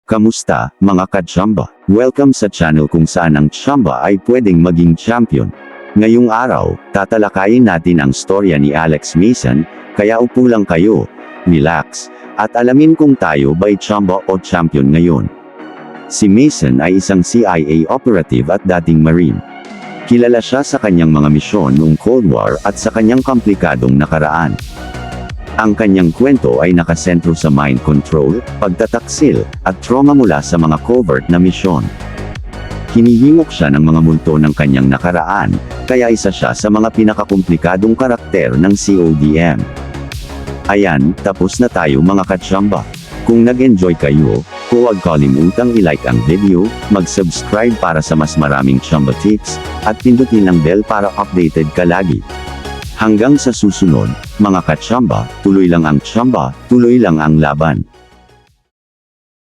Kamusta, mga ka-Chamba? Welcome sa channel kung saan ang Chamba ay pwedeng maging champion. Ngayong araw, tatalakayin natin ang storya ni Alex Mason, kaya upo lang kayo, relax, at alamin kung tayo ba'y Chamba o champion ngayon. Si Mason ay isang CIA operative at dating Marine. Kilala siya sa kanyang mga misyon noong Cold War at sa kanyang komplikadong nakaraan. Ang kanyang kwento ay nakasentro sa mind control, pagtataksil, at trauma mula sa mga covert na misyon. Hinihimok siya ng mga multo ng kanyang nakaraan, kaya isa siya sa mga pinakakomplikadong karakter ng CODM. Ayan, tapos na tayo mga ka-Chamba. Kung nag-enjoy kayo, huwag kalimutang i-like ang video, mag-subscribe para sa mas maraming Chamba tips, at pindutin ang bell para updated ka lagi. Hanggang sa susunod, mga ka-Chamba, tuloy lang ang Chamba, tuloy lang ang laban.